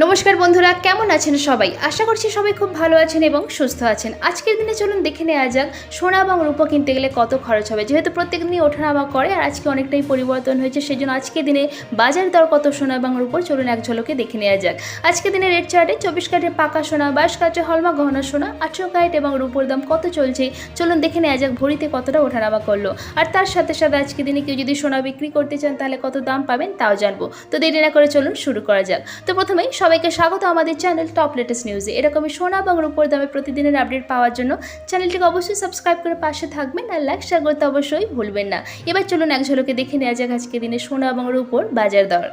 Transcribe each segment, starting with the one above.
নমস্কার বন্ধুরা, কেমন আছেন সবাই? আশা করছি সবাই খুব ভালো আছেন এবং সুস্থ আছেন। আজকের দিনে চলুন দেখে নেওয়া যাক সোনা এবং রূপো কিনতে গেলে কত খরচ হবে। যেহেতু প্রত্যেক দিনই ওঠানামা করে আর আজকে অনেকটাই পরিবর্তন হয়েছে, সেই জন্য আজকের দিনে বাজার দর কত সোনা এবং রূপোর চলুন এক ঝলকে দেখে নেওয়া যাক। আজকের দিনে রেট চার্টে 24 ক্যারেটের পাকা সোনা, 22 ক্যারেটের হলমার্ক গহনা সোনা, 18 ক্যারেট এবং রূপোর দাম কত চলছে চলুন দেখে নেওয়া যাক ভরিতে কতটা ওঠানামা করলো। আর তার সাথে সাথে আজকের দিনে কেউ যদি সোনা বিক্রি করতে চান তাহলে কত দাম পাবেন তাও জানবো। তো দেরি না করে চলুন শুরু করা যাক। তো প্রথমেই সবাইকে স্বাগত আমাদের চ্যানেল টপ লেটেস্ট নিউজে। এরকমই সোনা এবং রূপোর দামে প্রতিদিনের আপডেট পাওয়ার জন্য চ্যানেলটিকে অবশ্যই সাবস্ক্রাইব করে পাশে থাকবেন আর লাইক শেয়ার করতে অবশ্যই ভুলবেন না। এবার চলুন এক ঝলকে দেখে নেওয়া যাক আজকে দিনে সোনা এবং রূপোর বাজার দর।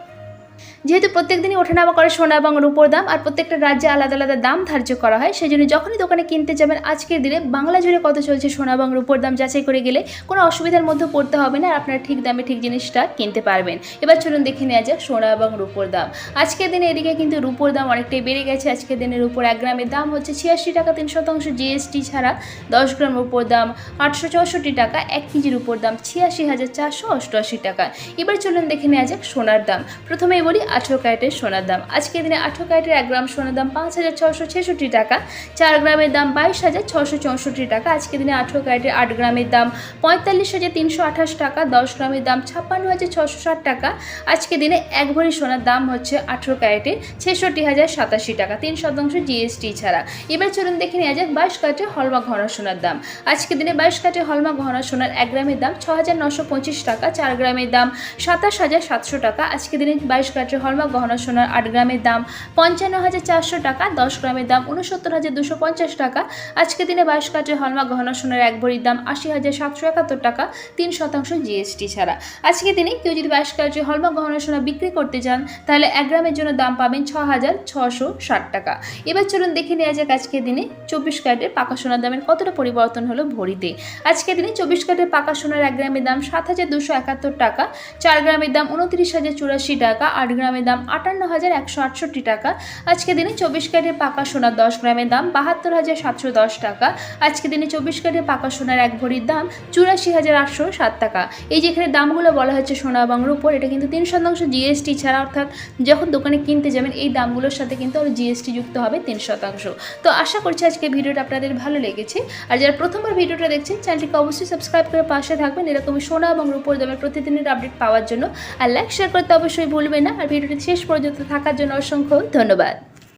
যেহেতু প্রত্যেক দিনই ওঠানামা করে সোনা এবং রূপোর দাম আর প্রত্যেকটা রাজ্যে আলাদা আলাদা দাম ধার্য করা হয়, সেই জন্য যখনই দোকানে কিনতে যাবেন আজকের দিনে বাংলা জুড়ে কত চলছে সোনা এবং রূপোর দাম যাচাই করে গেলে কোনো অসুবিধার মধ্যে পড়তে হবে না আর আপনারা ঠিক দামে ঠিক জিনিসটা কিনতে পারবেন। এবার চলুন দেখে নেওয়া যাক সোনা এবং রূপোর দাম। আজকের দিনে এদিকে কিন্তু রূপোর দাম অনেকটাই বেড়ে গেছে। আজকের দিনে রূপোর 1 গ্রামের দাম হচ্ছে 86 টাকা 3% জিএসটি ছাড়া। 10 গ্রাম রূপোর দাম 864 টাকা। 1 কেজি রূপোর দাম 86,488 টাকা। এবার চলুন দেখে নেওয়া যাক সোনার দাম। প্রথমেই বলি 18 ক্যারেটের সোনার দাম। আজকের দিনে 18 ক্যারেটের 1 গ্রাম সোনার দাম 5,666 টাকা। 4 গ্রামের দাম 22,664 টাকা। আজকের দিনে 18 ক্যারেটের 8 গ্রামের দাম 45,328 টাকা। 10 গ্রামের দাম 56,660 টাকা। আজকের দিনে 1 ভরি সোনার দাম হচ্ছে 18 ক্যারেটের 66,087 টাকা 3% জিএসটি ছাড়া। এবার চলুন দেখে নেওয়া যাক 22 ক্যারেটের হলমার্ক গহনা সোনার দাম। আজকের দিনে 22 ক্যারেটের হলমার্ক গহনা সোনার 1 গ্রামের দাম 6,925 টাকা। 4 গ্রামের দাম 27,700 টাকা। আজকের দিনে 22 ক্যারেটের হলমার্ক গহনা সোনার 8 গ্রামের দাম 55,400 টাকা। 10 গ্রামের দাম 69,250 টাকা। আজকের দিনে 22 ক্যারেটের হলমার্ক গহনা সোনার 1 ভরির দাম 80,771 টাকা 3% জিএসটি ছাড়া। আজকের দিনে কেউ যদি 22 ক্যারেটের হলমার্ক গহনা সোনা বিক্রি করতে চান তাহলে 1 গ্রামের জন্য দাম পাবেন 6,660 টাকা। এবার চলুন দেখে নেওয়া যাক আজকের দিনে 24 ক্যারেটের পাকা সোনার দামের কতটা পরিবর্তন হলো ভরিতে। আজকের দিনে 24 ক্যারেটের পাকা সোনার 1 গ্রামের দাম 7,271 টাকা। 4 গ্রামের দাম 29,084 টাকা। 8 গ্রামের দাম 58,168 টাকা। আজকের দিনে 24 ক্যারেটের পাকা সোনার 10 গ্রামের দাম 72,710 টাকা। আজকের দিনে 24 ক্যারেটের পাকা সোনার 1 ভরির দাম 84,807 টাকা। এই যেখানে দামগুলো বলা হচ্ছে সোনা এবং রূপোর, এটা কিন্তু 3% জিএসটি ছাড়া, অর্থাৎ যখন দোকানে কিনতে যাবেন এই দামগুলোর সাথে কিন্তু আরও জিএসটি যুক্ত হবে 3%। তো আশা করছি আজকে ভিডিওটা আপনাদের ভালো লেগেছে। আর যারা প্রথমবার ভিডিওটা দেখছেন চ্যানেলটিকে অবশ্যই সাবস্ক্রাইব করে পাশে থাকবেন এরকমই সোনা এবং রূপোর দামের প্রতিদিনের আপডেট পাওয়ার জন্য। আর লাইক শেয়ার করতে অবশ্যই ভুলবেন না। আর ভিডিওটি শেষ পর্যন্ত থাকার জন্য অসংখ্য ধন্যবাদ।